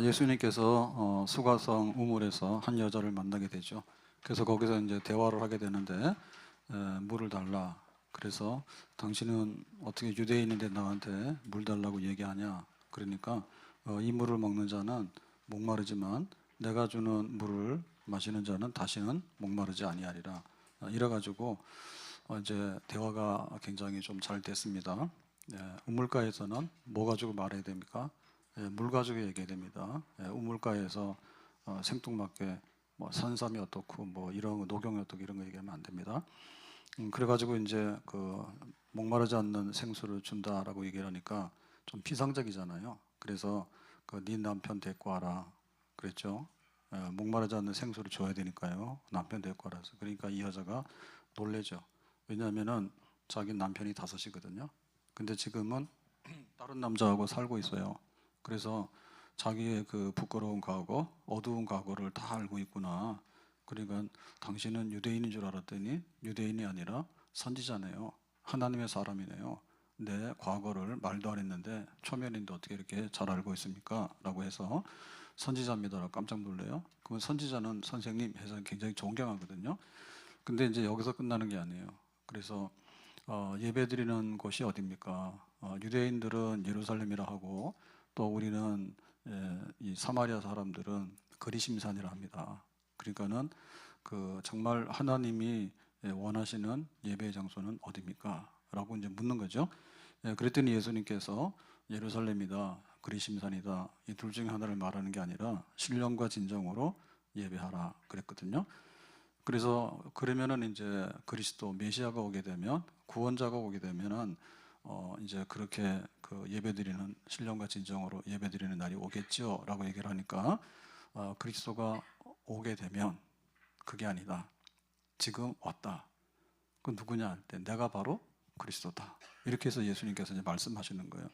예수님께서 수가성 우물에서 한 여자를 만나게 되죠. 그래서 거기서 이제 대화를 하게 되는데 물을 달라. 그래서 당신은 어떻게 유대인인데 나한테 물 달라고 얘기하냐? 그러니까 이 물을 먹는 자는 목마르지만 내가 주는 물을 마시는 자는 다시는 목마르지 아니하리라. 이래가지고 이제 대화가 굉장히 좀 잘 됐습니다. 우물가에서는 뭐 가지고 말해야 됩니까? 물 가지고 얘기해야 됩니다. 우물가에서 생뚱맞게 뭐 산삼이 어떻고 뭐 이런 거, 녹용이 어떻고 이런 거 얘기하면 안 됩니다. 그래가지고 이제 그 목마르지 않는 생수를 준다라고 얘기를 하니까 좀 피상적이잖아요. 그래서 그 네 남편 데리고 와라 그랬죠. 목마르지 않는 생수를 줘야 되니까요. 남편 데리고 와라서. 그러니까 이 여자가 놀래죠. 왜냐하면은 자기 남편이 5이거든요. 근데 지금은 다른 남자하고 살고 있어요. 그래서 자기의 그 부끄러운 과거, 어두운 과거를 다 알고 있구나. 그러니까 당신은 유대인인 줄 알았더니 유대인이 아니라 선지자네요. 하나님의 사람이네요. 내 과거를 말도 안 했는데 초면인데 어떻게 이렇게 잘 알고 있습니까? 라고 해서 선지자입니다라고 깜짝 놀래요. 그러면 선지자는 선생님 해서 굉장히 존경하거든요. 근데 이제 여기서 끝나는 게 아니에요. 그래서 예배 드리는 곳이 어디입니까? 유대인들은 예루살렘이라 하고 또 우리는 이 사마리아 사람들은 그리심산이라 합니다. 그러니까는 그 정말 하나님이 원하시는 예배 장소는 어디입니까? 라고 이제 묻는 거죠. 그랬더니 예수님께서 예루살렘이다, 그리심산이다 이 둘 중에 하나를 말하는 게 아니라 신령과 진정으로 예배하라 그랬거든요. 그래서 그러면은 이제 그리스도 메시아가 오게 되면 구원자가 오게 되면은 이제 그렇게 그 예배드리는 신령과 진정으로 예배드리는 날이 오겠죠라고 얘기를 하니까 그리스도가 오게 되면 그게 아니다. 지금 왔다. 그 누구냐 할 때 내가 바로 그리스도다. 이렇게 해서 예수님께서 이제 말씀하시는 거예요.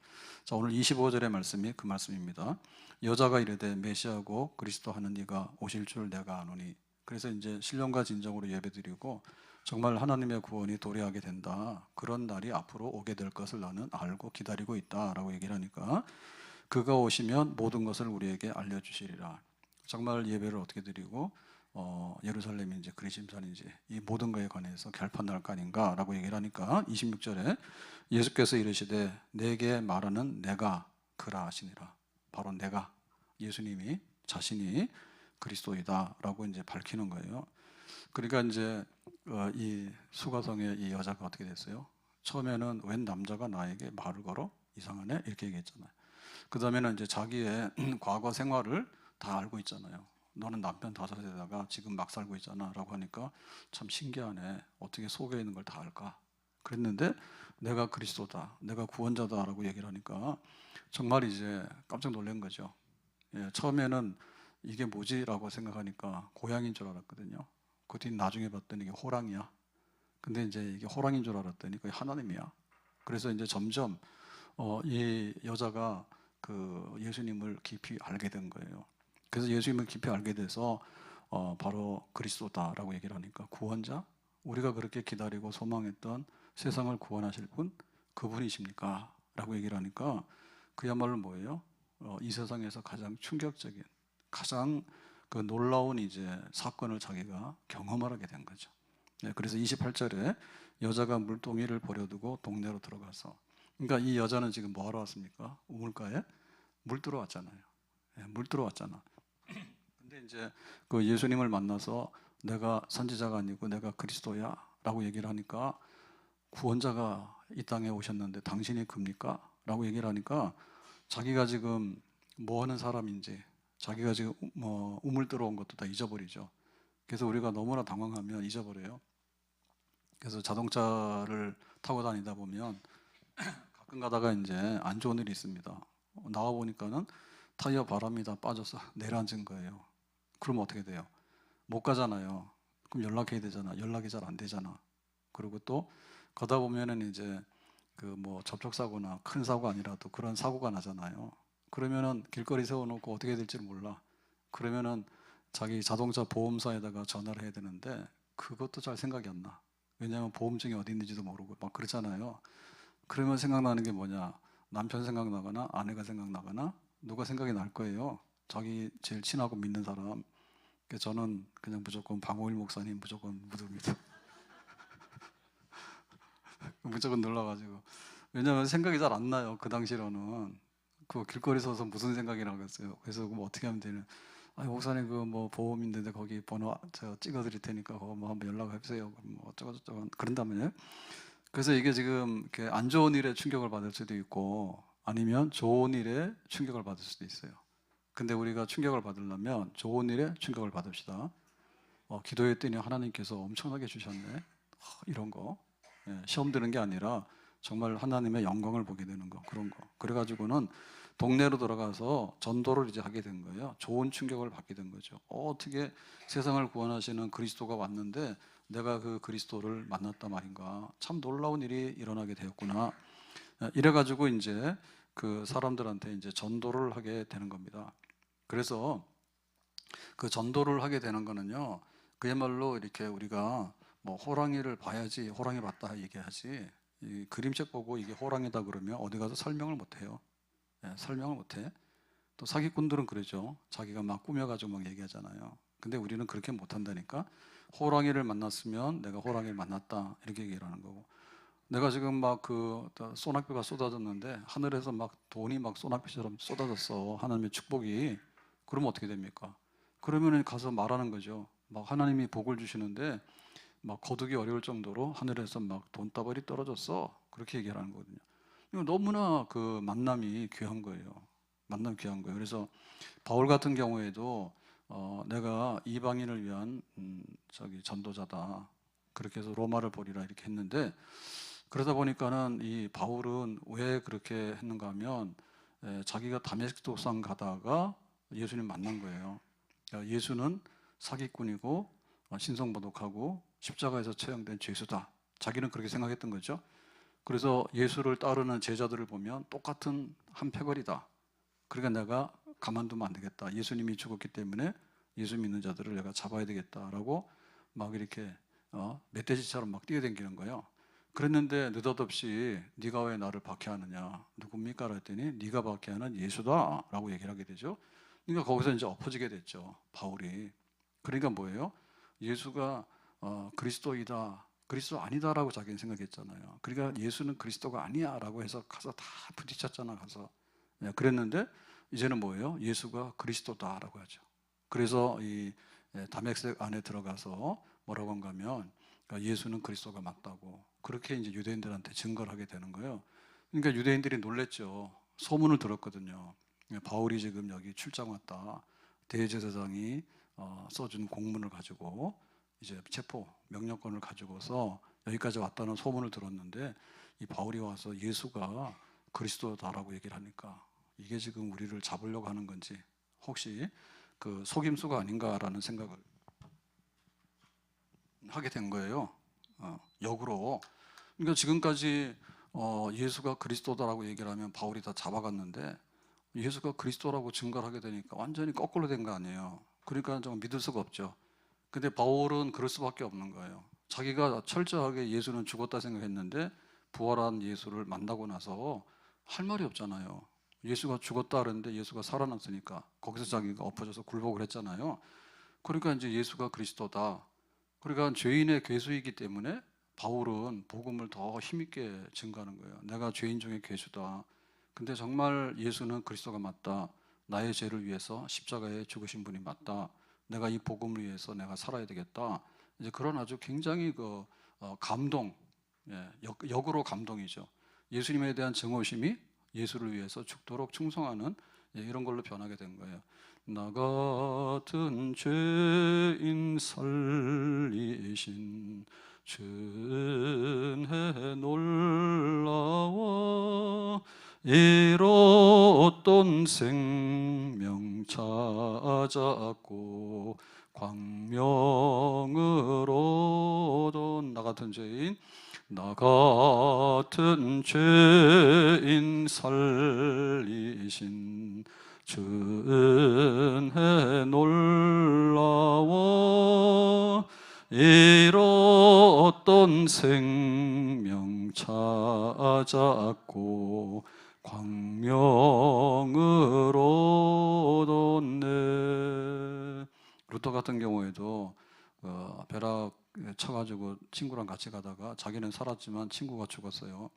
자, 오늘 25절의 말씀이 그 말씀입니다. 여자가 이르되 메시아고 그리스도 하는 이가 오실 줄 내가 아노니. 그래서 이제 신령과 진정으로 예배드리고 정말 하나님의 구원이 도래하게 된다. 그런 날이 앞으로 오게 될 것을 나는 알고 기다리고 있다라고 얘기를 하니까 그가 오시면 모든 것을 우리에게 알려주시리라. 정말 예배를 어떻게 드리고 예루살렘인지 그리심산인지 이 모든 것에 관해서 결판날 거 아닌가라고 얘기를 하니까 26절에 예수께서 이르시되 내게 말하는 내가 그라 하시니라. 바로 내가 예수님이 자신이 그리스도이다라고 이제 밝히는 거예요. 그러니까 이제 이 수가성의 이 여자가 어떻게 됐어요? 처음에는 웬 남자가 나에게 말을 걸어? 이상하네? 이렇게 얘기했잖아요. 그 다음에는 이제 자기의 과거 생활을 다 알고 있잖아요. 너는 남편 5에다가 지금 막 살고 있잖아 라고 하니까 참 신기하네. 어떻게 속에 있는 걸 다 알까? 그랬는데 내가 그리스도다, 내가 구원자다 라고 얘기를 하니까 정말 이제 깜짝 놀란 거죠. 처음에는 이게 뭐지? 라고 생각하니까 고양이인 줄 알았거든요. 그 뒤 나중에 봤더니 이게 호랑이야. 근데 이제 이게 호랑이인 줄 알았더니 그게 하나님이야. 그래서 이제 점점 이 여자가 그 예수님을 깊이 알게 된 거예요. 그래서 예수님을 깊이 알게 돼서 바로 그리스도다라고 얘기를 하니까 구원자? 우리가 그렇게 기다리고 소망했던 세상을 구원하실 분? 그분이십니까? 라고 얘기를 하니까 그야말로 뭐예요? 이 세상에서 가장 충격적인 가장 그 놀라운 이제 사건을 자기가 경험하게 된 거죠. 그래서 28절에 여자가 물동이를 버려두고 동네로 들어가서 그러니까 이 여자는 지금 뭐 하러 왔습니까? 우물가에 물 들어왔잖아요. 물 들어왔잖아. 근데 이제 그 예수님을 만나서 내가 선지자가 아니고 내가 그리스도야 라고 얘기를 하니까 구원자가 이 땅에 오셨는데 당신이 그입니까? 라고 얘기를 하니까 자기가 지금 뭐 하는 사람인지 자기가 지금 뭐 우물 들어온 것도 다 잊어버리죠. 그래서 우리가 너무나 당황하면 잊어버려요. 그래서 자동차를 타고 다니다 보면 가끔 가다가 이제 안 좋은 일이 있습니다. 나와 보니까는 타이어 바람이 다 빠져서 내려앉은 거예요. 그럼 어떻게 돼요? 못 가잖아요. 그럼 연락해야 되잖아. 연락이 잘 안 되잖아. 그리고 또 가다 보면은 이제 그 뭐 접촉사고나 큰 사고가 아니라도 그런 사고가 나잖아요. 그러면은 길거리 세워놓고 어떻게 될지 몰라. 그러면은 자기 자동차 보험사에다가 전화를 해야 되는데 그것도 잘 생각이 안 나. 왜냐하면 보험증이 어디 있는지도 모르고 막 그렇잖아요. 그러면 생각나는 게 뭐냐? 남편 생각나거나 아내가 생각나거나 누가 생각이 날 거예요. 자기 제일 친하고 믿는 사람. 저는 그냥 무조건 방호일 목사님 무조건 묻습니다. 무조건 눌러가지고. 왜냐하면 생각이 잘 안 나요. 그 당시로는 그 길거리 서서 무슨 생각이라고 했어요. 그래서 뭐 어떻게 하면 되는? 아, 목사님 그 뭐 보험인데 거기 번호 제가 찍어드릴 테니까 그거 뭐 한번 연락해 보세요. 뭐 어쩌고저쩌고 그런다면요. 그래서 이게 지금 이렇게 안 좋은 일에 충격을 받을 수도 있고 아니면 좋은 일에 충격을 받을 수도 있어요. 근데 우리가 충격을 받으려면 좋은 일에 충격을 받읍시다. 기도했더니 하나님께서 엄청나게 주셨네. 이런 거. 시험 드는 게 아니라 정말 하나님의 영광을 보게 되는 거, 그런 거. 그래가지고는 동네로 들어가서 전도를 이제 하게 된 거예요. 좋은 충격을 받게 된 거죠. 어떻게 세상을 구원하시는 그리스도가 왔는데 내가 그 그리스도를 만났단 말인가. 참 놀라운 일이 일어나게 되었구나. 이래가지고 이제 그 사람들한테 이제 전도를 하게 되는 겁니다. 그래서 그 전도를 하게 되는 거는요, 그야말로 이렇게 우리가 뭐 호랑이를 봐야지 호랑이 봤다 얘기하지, 이 그림책 보고 이게 호랑이다 그러면 어디 가서 설명을 못 해요. 설명을 못 해. 또 사기꾼들은 그러죠. 자기가 막 꾸며가지고 막 얘기하잖아요. 근데 우리는 그렇게 못 한다니까. 호랑이를 만났으면 내가 호랑이를 만났다 이렇게 얘기를 하는 거고, 내가 지금 막 그 소낙비가 쏟아졌는데 하늘에서 막 돈이 막 소낙비처럼 쏟아졌어. 하나님의 축복이. 그러면 어떻게 됩니까? 그러면 가서 말하는 거죠. 막 하나님이 복을 주시는데 막 거두기 어려울 정도로 하늘에서 막 돈다발이 떨어졌어. 그렇게 얘기하는 거거든요. 이거 너무나 그 만남이 귀한 거예요. 만남 귀한 거예요. 그래서 바울 같은 경우에도 내가 이방인을 위한 전도자다. 그렇게 해서 로마를 보리라 이렇게 했는데, 그러다 보니까는 이 바울은 왜 그렇게 했는가 하면 자기가 다메섹도상 가다가 예수님 만난 거예요. 예수는 사기꾼이고 신성모독하고 십자가에서 처형된 죄수다. 자기는 그렇게 생각했던 거죠. 그래서 예수를 따르는 제자들을 보면 똑같은 한 패거리다. 그러니까 내가 가만두면 안 되겠다. 예수님이 죽었기 때문에 예수 믿는 자들을 내가 잡아야 되겠다라고 막 이렇게 멧돼지처럼 막 뛰어다니는 거예요. 그랬는데 느닷없이 네가 왜 나를 박해하느냐, 누굽니까? 그랬더니 네가 박해하는 예수다 라고 얘기를 하게 되죠. 그러니까 거기서 이제 엎어지게 됐죠, 바울이. 그러니까 뭐예요? 예수가 그리스도이다, 그리스도 아니다라고 자기는 생각했잖아요. 그러니까 예수는 그리스도가 아니야 라고 해서 가서 다 부딪혔잖아. 가서 그랬는데 이제는 뭐예요? 예수가 그리스도다라고 하죠. 그래서 이 다메섹 안에 들어가서 뭐라고 한가 하면 예수는 그리스도가 맞다고 그렇게 이제 유대인들한테 증거를 하게 되는 거예요. 그러니까 유대인들이 놀랬죠. 소문을 들었거든요. 바울이 지금 여기 출장 왔다. 대제사장이 써준 공문을 가지고 이제 체포 명령권을 가지고서 여기까지 왔다는 소문을 들었는데, 이 바울이 와서 예수가 그리스도다라고 얘기를 하니까 이게 지금 우리를 잡으려고 하는 건지 혹시 그 속임수가 아닌가라는 생각을 하게 된 거예요. 역으로. 그러니까 지금까지 예수가 그리스도다라고 얘기를 하면 바울이 다 잡아갔는데 예수가 그리스도라고 증거를 하게 되니까 완전히 거꾸로 된 거 아니에요. 그러니까 좀 믿을 수가 없죠. 근데 바울은 그럴 수밖에 없는 거예요. 자기가 철저하게 예수는 죽었다 생각했는데 부활한 예수를 만나고 나서 할 말이 없잖아요. 예수가 죽었다 그랬는데 예수가 살아났으니까 거기서 자기가 엎어져서 굴복을 했잖아요. 그러니까 이제 예수가 그리스도다. 그러니까 죄인의 괴수이기 때문에 바울은 복음을 더 힘있게 증거하는 거예요. 내가 죄인 중에 괴수다. 근데 정말 예수는 그리스도가 맞다. 나의 죄를 위해서 십자가에 죽으신 분이 맞다. 내가 이 복음을 위해서 내가 살아야 되겠다. 이제 그런 아주 굉장히 감동, 역으로 감동이죠. 예수님에 대한 증오심이 예수를 위해서 죽도록 충성하는 이런 걸로 변하게 된 거예요. 나 같은 죄인 살리신 주은혜 놀라워 잃었던 생명 찾았고 광명으로 얻은 나 같은 죄인, 나 같은 죄인 살리신 주 은혜 놀라워 잃었던 생명 찾았고 광명으로 뒀네. 루터 같은 경우에도 벼락에 쳐가지고 친구랑 같이 가다가 자기는 살았지만 친구가 죽었어요.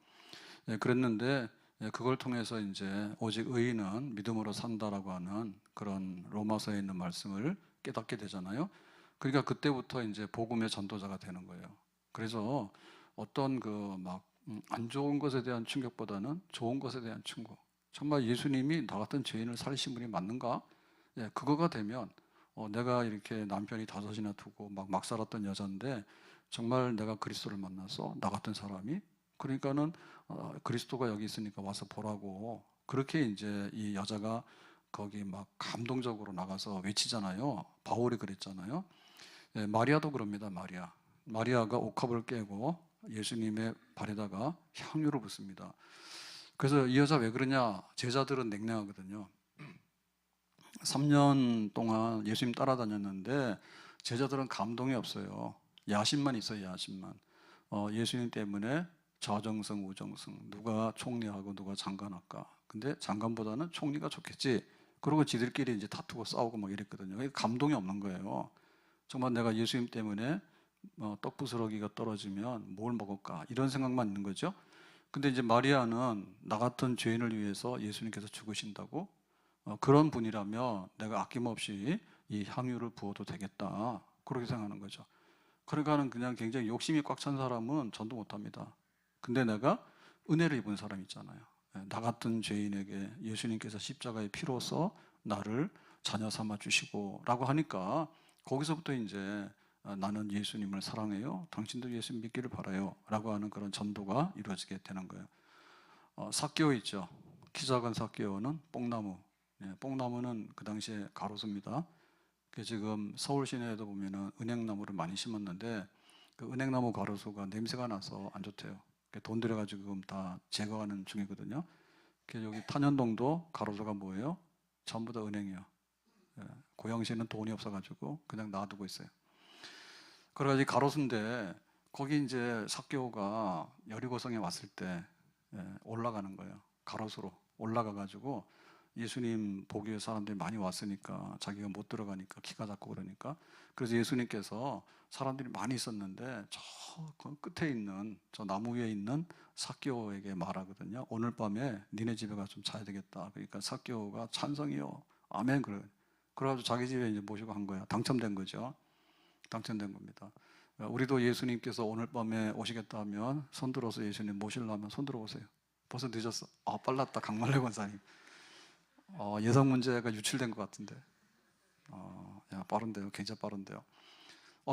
그랬는데 그걸 통해서 이제 오직 의인은 믿음으로 산다라고 하는 그런 로마서에 있는 말씀을 깨닫게 되잖아요. 그러니까 그때부터 이제 복음의 전도자가 되는 거예요. 그래서 어떤 그 막 안 좋은 것에 대한 충격보다는 좋은 것에 대한 충격. 정말 예수님이 나 같은 죄인을 살리신 분이 맞는가? 그거가 되면 내가 이렇게 남편이 5이나 두고 막 살았던 여자인데 정말 내가 그리스도를 만나서 나 같은 사람이 그러니까는 그리스도가 여기 있으니까 와서 보라고 그렇게 이제 이 여자가 거기 막 감동적으로 나가서 외치잖아요. 바울이 그랬잖아요. 마리아도 그럽니다. 마리아가 옥합을 깨고 예수님의 발에다가 향유를 붓습니다. 그래서 이 여자 왜 그러냐? 제자들은 냉랭하거든요. 3년 동안 예수님 따라다녔는데 제자들은 감동이 없어요. 야심만 있어요. 야심만. 예수님 때문에 좌정성 우정성, 누가 총리하고 누가 장관할까? 근데 장관보다는 총리가 좋겠지. 그러고 지들끼리 이제 다투고 싸우고 막 이랬거든요. 감동이 없는 거예요. 정말 내가 예수님 때문에 떡 부스러기가 떨어지면 뭘 먹을까? 이런 생각만 있는 거죠. 근데 이제 마리아는 나 같은 죄인을 위해서 예수님께서 죽으신다고 그런 분이라면 내가 아낌없이 이 향유를 부어도 되겠다. 그렇게 생각하는 거죠. 그러니까는 그냥 굉장히 욕심이 꽉 찬 사람은 전도 못합니다. 근데 내가 은혜를 입은 사람 있잖아요. 나 같은 죄인에게 예수님께서 십자가의 피로써 나를 자녀 삼아 주시고 라고 하니까 거기서부터 이제 나는 예수님을 사랑해요. 당신도 예수님 믿기를 바라요. 라고 하는 그런 전도가 이루어지게 되는 거예요. 삭개오 있죠. 키 작은 삭개오는 뽕나무. 뽕나무는 그 당시에 가로수입니다. 지금 서울 시내에도 보면은 은행나무를 많이 심었는데 그 은행나무 가로수가 냄새가 나서 안 좋대요. 돈 들여가지고 지금 다 제거하는 중이거든요. 여기 탄현동도 가로수가 뭐예요? 전부 다 은행이에요. 고양시는 돈이 없어가지고 그냥 놔두고 있어요. 그래가지고 가로수인데 거기 이제 삭개오가 여리고성에 왔을 때 올라가는 거예요. 가로수로 올라가가지고 예수님 보기 위해 사람들이 많이 왔으니까 자기가 못 들어가니까 키가 작고 그러니까 그래서 예수님께서 사람들이 많이 있었는데 저 끝에 있는 저 나무 위에 있는 삭개오에게 말하거든요. 오늘 밤에 니네 집에 가서 좀 자야 되겠다. 그러니까 삭개오가 찬성이요. 아멘. 그래가지고 자기 집에 이제 모시고 한 거야. 당첨된 거죠. 당첨된 겁니다. 우리도 예수님께서 오늘 밤에 오시겠다 하면 손들어서 예수님 모시려면 손들어 보세요. 벌써 늦었어. 빨랐다. 강말래 권사님. 예상 문제가 유출된 것 같은데. 야, 빠른데요. 굉장히 빠른데요.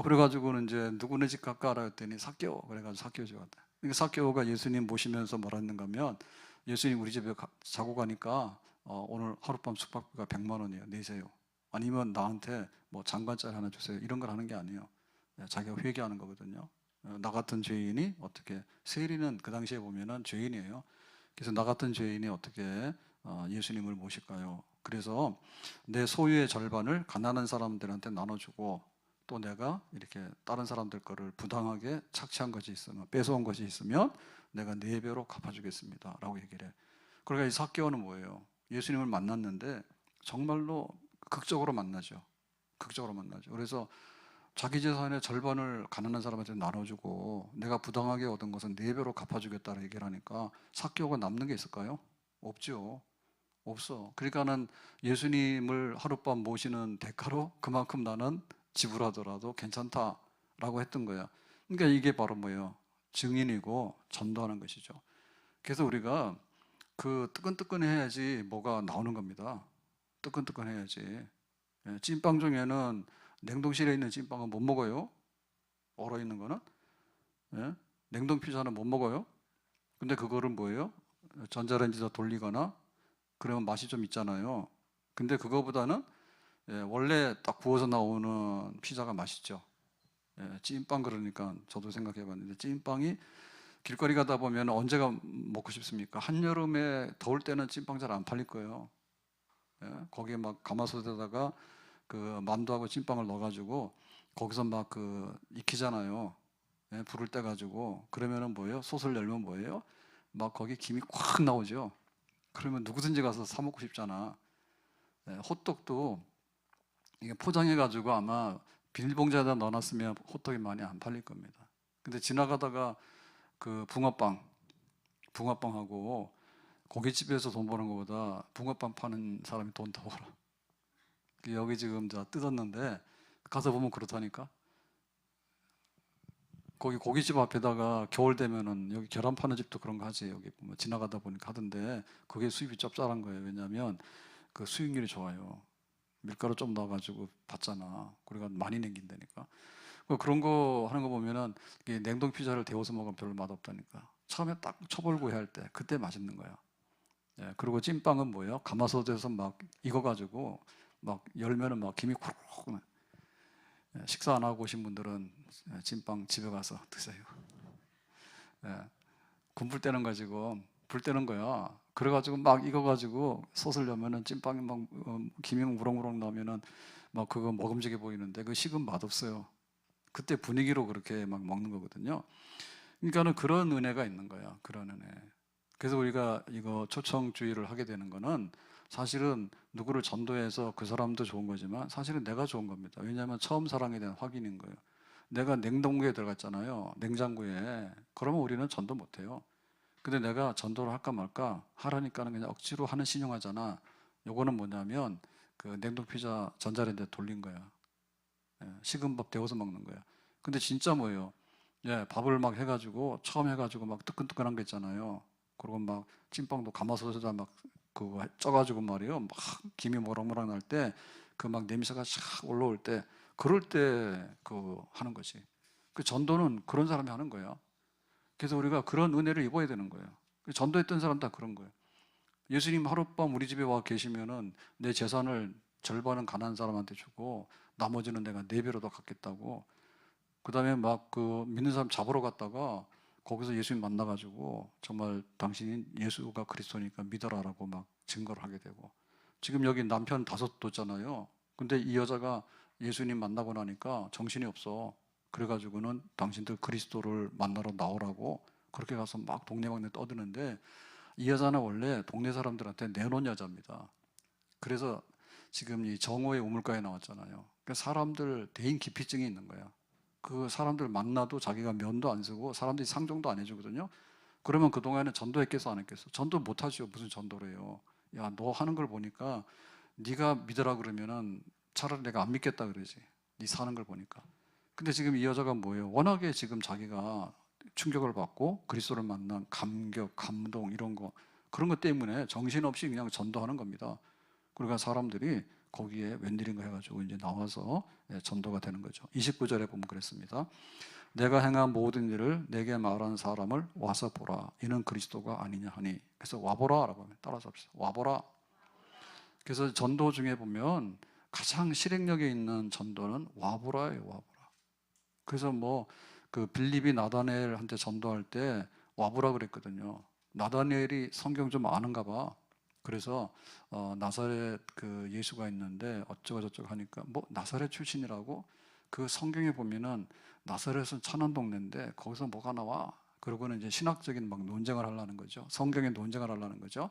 그래가지고는 이제 누구네 집 갈까 했더니 삭개오. 그래가지고 삭개오 집 갔다. 그러니까 삭개오가 예수님 모시면서 뭐라 했는가 하면 예수님 우리 집에 자고 가니까 오늘 하룻밤 숙박비가 100만 원이에요. 내세요. 아니면 나한테 뭐 장관짜리 하나 주세요. 이런 걸 하는 게 아니에요. 자기가 회개하는 거거든요. 나 같은 죄인이 어떻게 세리는 그 당시에 보면은 죄인이에요. 그래서 나 같은 죄인이 어떻게 예수님을 모실까요? 그래서 내 소유의 절반을 가난한 사람들한테 나눠주고 또 내가 이렇게 다른 사람들 거를 부당하게 착취한 것이 있으면 뺏어온 것이 있으면 내가 4배로 갚아주겠습니다. 라고 얘기를 해. 그러니까 이 삭개오는 뭐예요? 예수님을 만났는데 정말로 극적으로 만나죠. 극적으로 만나죠. 그래서 자기 재산의 절반을 가난한 사람한테 나눠주고 내가 부당하게 얻은 것은 4배로 갚아주겠다고 얘기를 하니까 삭개오가 남는 게 있을까요? 없죠. 없어. 그러니까는 예수님을 하룻밤 모시는 대가로 그만큼 나는 지불하더라도 괜찮다라고 했던 거야. 그러니까 이게 바로 뭐예요? 증인이고 전도하는 것이죠. 그래서 우리가 그 뜨끈뜨끈해야지 뭐가 나오는 겁니다. 뜨끈뜨끈해야지. 찐빵 중에는 냉동실에 있는 찐빵은 못 먹어요. 얼어 있는 거는. 냉동 피자는 못 먹어요. 근데 그거를 뭐예요? 전자레인지에다 돌리거나 그러면 맛이 좀 있잖아요. 근데 그거보다는 원래 딱 구워서 나오는 피자가 맛있죠. 찐빵 그러니까 저도 생각해 봤는데 찐빵이 길거리 가다 보면 언제가 먹고 싶습니까? 한여름에 더울 때는 찐빵 잘 안 팔릴 거예요. 거기에 막 가마솥에다가 그 만두하고 찐빵을 넣어가지고 거기서 막 그 익히잖아요. 예, 불을 떼 가지고 그러면은 뭐예요? 솥을 열면 뭐예요? 막 거기 김이 콱 나오죠. 그러면 누구든지 가서 사 먹고 싶잖아. 예, 호떡도 이게 포장해 가지고 아마 비닐봉지에다 넣어놨으면 호떡이 많이 안 팔릴 겁니다. 근데 지나가다가 그 붕어빵하고 고깃집에서 돈 버는 것보다 붕어빵 파는 사람이 돈 더 벌어. 여기 지금 저 뜯었는데 가서 보면 그렇다니까. 거기 고깃집 앞에다가 겨울 되면은 여기 계란 파는 집도 그런 거 하지. 여기 보면 지나가다 보니까 하던데 그게 수입이 짭짤한 거예요. 왜냐하면 그 수익률이 좋아요. 밀가루 좀 넣어가지고 받잖아. 우리가 많이 남긴다니까. 그런 거 하는 거 보면은 이게 냉동 피자를 데워서 먹으면 별로 맛없다니까. 처음에 딱 초벌구이 할 때 그때 맛있는 거야. 예, 그리고 찐빵은 뭐예요? 가마솥에서 막 익어가지고 막 열면은 막 김이 쿠룩 나. 예, 식사 안 하고 오신 분들은 찐빵 집에 가서 드세요. 예, 군불 떼는 가지고 불 떼는 거야. 그래가지고 막 익어가지고 솥을 여면은 찐빵이 막 김이 우렁우렁 나면은 막 그거 먹음직해 보이는데 그 식은 맛없어요. 그때 분위기로 그렇게 막 먹는 거거든요. 그러니까는 그런 은혜가 있는 거야. 그런 은혜. 그래서 우리가 이거 초청주의를 하게 되는 거는 사실은 누구를 전도해서 그 사람도 좋은 거지만 사실은 내가 좋은 겁니다. 왜냐하면 처음 사랑에 대한 확인인 거예요. 내가 냉동고에 들어갔잖아요. 냉장고에. 그러면 우리는 전도 못 해요. 근데 내가 전도를 할까 말까 하라니까는 그냥 억지로 하는 신용하잖아. 요거는 뭐냐면 그 냉동 피자 전자레인지에 돌린 거야. 예, 식은 밥 데워서 먹는 거야. 근데 진짜 뭐예요? 예, 밥을 막 해가지고 처음 해가지고 막 뜨끈뜨끈한 거 있잖아요. 그리고 막 찐빵도 가마솥에다 막 그거 쪄가지고 말이에요. 막 김이 모락모락 날 때 그 막 냄새가 샥 올라올 때 그럴 때 그 하는 거지. 그 전도는 그런 사람이 하는 거예요. 그래서 우리가 그런 은혜를 입어야 되는 거예요. 그 전도했던 사람 다 그런 거예요. 예수님 하룻밤 우리 집에 와 계시면은 내 재산을 절반은 가난한 사람한테 주고 나머지는 내가 네 배로 더 갚겠다고. 그다음에 막 그 믿는 사람 잡으러 갔다가 거기서 예수님 만나가지고 정말 당신이 예수가 그리스도니까 믿어라라고 막 증거를 하게 되고. 지금 여기 남편 5 뒀잖아요. 근데 이 여자가 예수님 만나고 나니까 정신이 없어. 그래가지고는 당신들 그리스도를 만나러 나오라고 그렇게 가서 막 동네방네 떠드는데 이 여자는 원래 동네 사람들한테 내놓은 여자입니다. 그래서 지금 이 정오의 우물가에 나왔잖아요. 그러니까 사람들 대인 기피증이 있는 거야. 그 사람들 만나도 자기가 면도 안 쓰고 사람들이 상종도 안 해주거든요. 그러면 그동안에 전도했겠어 안 했겠어? 전도 못하죠. 무슨 전도를 해요. 야, 너 하는 걸 보니까 네가 믿으라 그러면은 차라리 내가 안 믿겠다 그러지. 네 사는 걸 보니까. 근데 지금 이 여자가 뭐예요? 워낙에 지금 자기가 충격을 받고 그리스도를 만난 감격, 감동 이런 거 그런 것 때문에 정신없이 그냥 전도하는 겁니다. 그러니까 사람들이 거기에 웬일인가 해가지고 이제 나와서 전도가 되는 거죠. 29절에 보면 그랬습니다. 내가 행한 모든 일을 내게 말한 사람을 와서 보라. 이는 그리스도가 아니냐 하니. 그래서 와보라라고 하면 따라서 합시다. 와보라. 그래서 전도 중에 보면 가장 실행력이 있는 전도는 와보라예요. 와보라. 그래서 뭐 그 빌립이 나다니엘한테 전도할 때 와보라 그랬거든요. 나다니엘이 성경 좀 아는가 봐. 그래서 나사렛 그 예수가 있는데 어쩌고 저쩌고 하니까 뭐 나사렛 출신이라고 그 성경에 보면은 나사렛은 천한 동네인데 거기서 뭐가 나와? 그러고는 이제 신학적인 막 논쟁을 하려는 거죠. 성경의 논쟁을 하려는 거죠.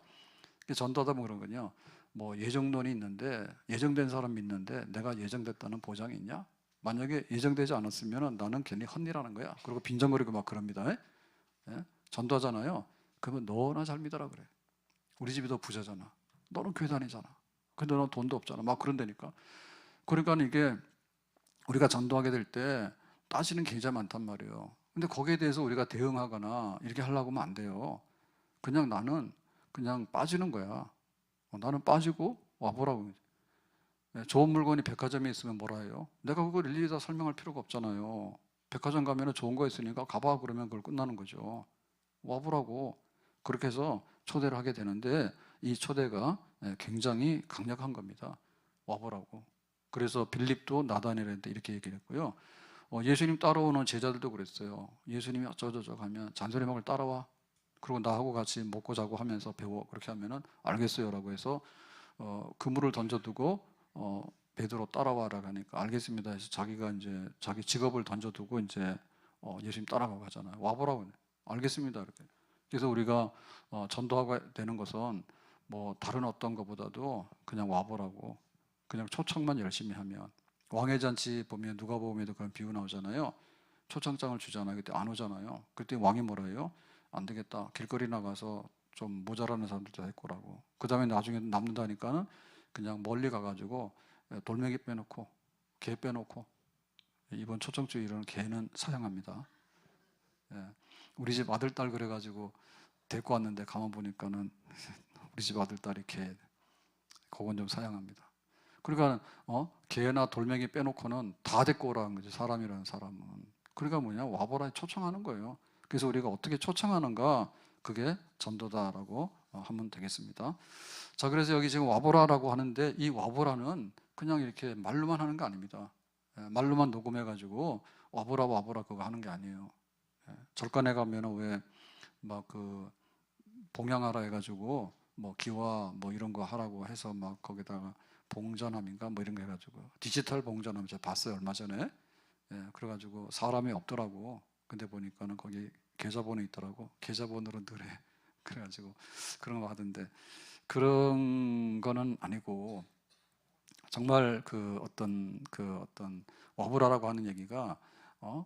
전도하다 보면 그런 거요. 뭐 예정론이 있는데 예정된 사람이 있는데 내가 예정됐다는 보장이 있냐? 만약에 예정되지 않았으면 나는 괜히 헛일하는 거야. 그리고 빈정거리고 막 그럽니다. 예? 전도하잖아요. 그러면 너나 잘 믿어라 그래. 우리 집이 더 부자잖아. 너는 교회 다니잖아. 근데 너는 돈도 없잖아. 막 그런다니까. 그러니까 이게 우리가 전도하게 될 때 따지는 게 굉장히 많단 말이에요. 근데 거기에 대해서 우리가 대응하거나 이렇게 하려고 하면 안 돼요. 그냥 나는 그냥 빠지는 거야. 나는 빠지고 와보라고. 좋은 물건이 백화점에 있으면 뭐라 해요? 내가 그걸 일일이 다 설명할 필요가 없잖아요. 백화점 가면 좋은 거 있으니까 가봐 그러면 그걸 끝나는 거죠. 와보라고. 그렇게 해서 초대를 하게 되는데 이 초대가 굉장히 강력한 겁니다. 와보라고. 그래서 빌립도 나다니엘한테 이렇게 얘기를 했고요. 예수님 따라오는 제자들도 그랬어요. 예수님이 어쩌저쩌고 하면 잔소리막을 따라와. 그리고 나하고 같이 먹고 자고 하면서 배워. 그렇게 하면은 알겠어요라고 해서 그물을 던져두고 베드로 따라와라 하니까 알겠습니다 해서 자기가 이제 자기 직업을 던져두고 이제 예수님 따라가고 하잖아요. 와보라고. 알겠습니다. 이렇게. 그래서 우리가 전도하고 되는 것은 뭐 다른 어떤 것보다도 그냥 와보라고, 그냥 초청만 열심히 하면. 왕의 잔치 보면 누가복음에도 그런 비유 나오잖아요. 초청장을 주잖아요. 그때 안 오잖아요. 그때 왕이 뭐라 해요? 안 되겠다. 길거리 나가서 좀 모자라는 사람들도 데리고 오라고. 그 다음에 나중에 남는다니까는 그냥 멀리 가가지고 돌멩이 빼놓고 개 빼놓고, 이번 초청주일은 개는 사양합니다. 예. 우리 집 아들 딸 그래가지고 데리고 왔는데 가만 보니까는 우리 집 아들 딸이 개, 그건 좀 사양합니다. 그러니까 개나 돌멩이 빼놓고는 다 데리고 오라는 거죠. 사람이라는 사람은. 그러니까 뭐냐, 와보라 초청하는 거예요. 그래서 우리가 어떻게 초청하는가, 그게 전도다라고 하면 되겠습니다. 자, 그래서 여기 지금 와보라라고 하는데, 이 와보라는 그냥 이렇게 말로만 하는 거 아닙니다. 말로만 녹음해가지고 와보라 와보라 그거 하는 게 아니에요. 절간에 가면은 왜 막 그 봉양하라 해가지고 뭐 기와 뭐 이런 거 하라고 해서 막 거기다가 봉전함인가 뭐 이런 거 해가지고 디지털 봉전함 제가 봤어요 얼마 전에. 그래가지고 사람이 없더라고. 근데 보니까는 거기 계좌번호 있더라고. 계좌번호로 넣으래. 그래가지고 그런 거 하던데, 그런 거는 아니고 정말 그 어떤 와보라라고 하는 얘기가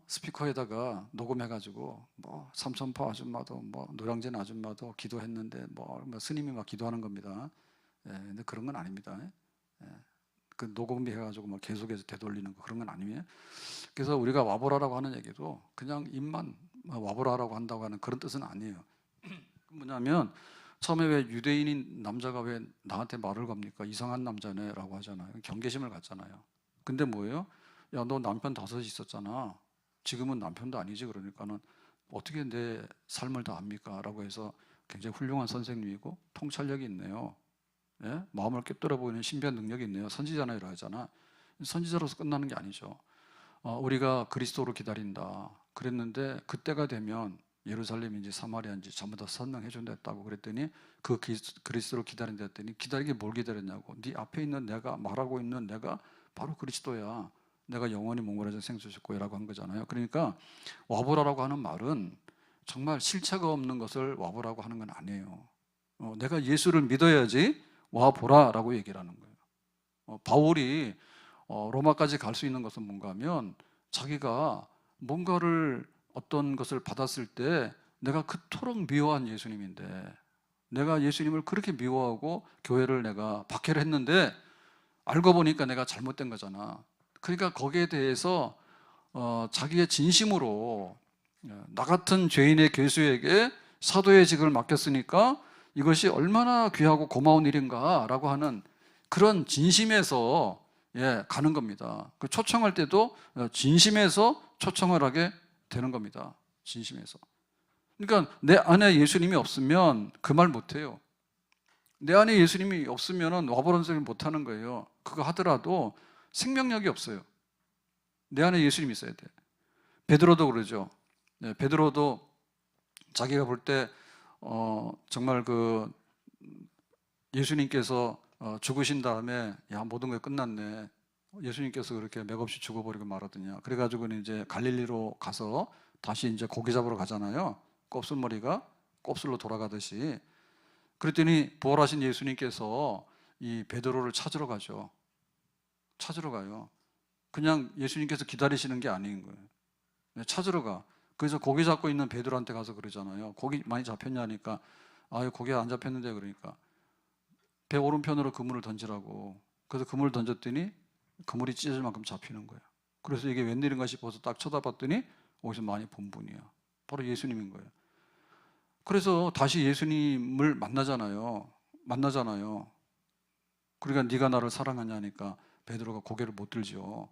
스피커에다가 녹음해가지고 뭐 삼천포 아줌마도 뭐 노량진 아줌마도 기도했는데 뭐 스님이 막 기도하는 겁니다. 근데 그런 건 아닙니다. 그 녹음비 해가지고 막 계속해서 되돌리는 거, 그런 건 아니에요. 그래서 우리가 와보라라고 하는 얘기도 그냥 입만 와보라라고 한다고 하는 그런 뜻은 아니에요. 뭐냐면 처음에 왜 유대인인 남자가 왜 나한테 말을 겁니까? 이상한 남자네라고 하잖아요. 경계심을 갖잖아요. 근데 뭐예요? 야, 너 남편 5이 있었잖아. 지금은 남편도 아니지. 그러니까는 어떻게 내 삶을 다 압니까? 라고 해서 굉장히 훌륭한 선생님이고 통찰력이 있네요. 예? 마음을 꿰뚫어 보이는 신비한 능력이 있네요. 선지자나 이러 하잖아. 선지자로서 끝나는 게 아니죠. 우리가 그리스도로 기다린다 그랬는데, 그때가 되면 예루살렘인지 사마리아인지 전부 다 선명해 준다고 그랬더니, 그 그리스도로 기다린다 했더니, 기다리게 뭘 기다렸냐고. 네 앞에 있는 내가, 말하고 있는 내가 바로 그리스도야. 내가 영원히 몽골에서 생수셨고라고 한 거잖아요. 그러니까 와보라라고 하는 말은 정말 실체가 없는 것을 와보라고 하는 건 아니에요. 내가 예수를 믿어야지 와보라라고 얘기를 하는 거예요. 바울이 로마까지 갈 수 있는 것은 뭔가 하면, 자기가 뭔가를 어떤 것을 받았을 때 내가 그토록 미워한 예수님인데, 내가 예수님을 그렇게 미워하고 교회를 내가 박해를 했는데 알고 보니까 내가 잘못된 거잖아. 그러니까 거기에 대해서 자기의 진심으로, 나 같은 죄인의 괴수에게 사도의 직을 맡겼으니까 이것이 얼마나 귀하고 고마운 일인가 라고 하는 그런 진심에서 가는 겁니다. 그 초청할 때도 진심에서 초청을 하게 되는 겁니다. 진심에서. 그러니까 내 안에 예수님이 없으면 그 말 못해요. 내 안에 예수님이 없으면 와보라는 소리 못하는 거예요. 그거 하더라도 생명력이 없어요. 내 안에 예수님이 있어야 돼. 베드로도 그러죠. 베드로도 자기가 볼 때 정말 그 예수님께서 죽으신 다음에, 야, 모든 게 끝났네. 예수님께서 그렇게 맥없이 죽어버리고 말하더냐. 그래가지고는 이제 갈릴리로 가서 다시 이제 고기 잡으러 가잖아요. 곱슬머리가 곱슬로 돌아가듯이. 그랬더니 부활하신 예수님께서 이 베드로를 찾으러 가죠. 찾으러 가요. 그냥 예수님께서 기다리시는 게 아닌 거예요. 찾으러 가. 그래서 고기 잡고 있는 베드로한테 가서 그러잖아요. 고기 많이 잡혔냐니까, 아유, 고기 안 잡혔는데. 그러니까 배 오른편으로 그물을 던지라고. 그래서 그물을 던졌더니 그물이 찢어질 만큼 잡히는 거예요. 그래서 이게 웬일인가 싶어서 딱 쳐다봤더니 거기서 많이 본 분이야. 바로 예수님인 거예요. 그래서 다시 예수님을 만나잖아요. 그러니까 네가 나를 사랑하냐니까 베드로가 고개를 못 들죠.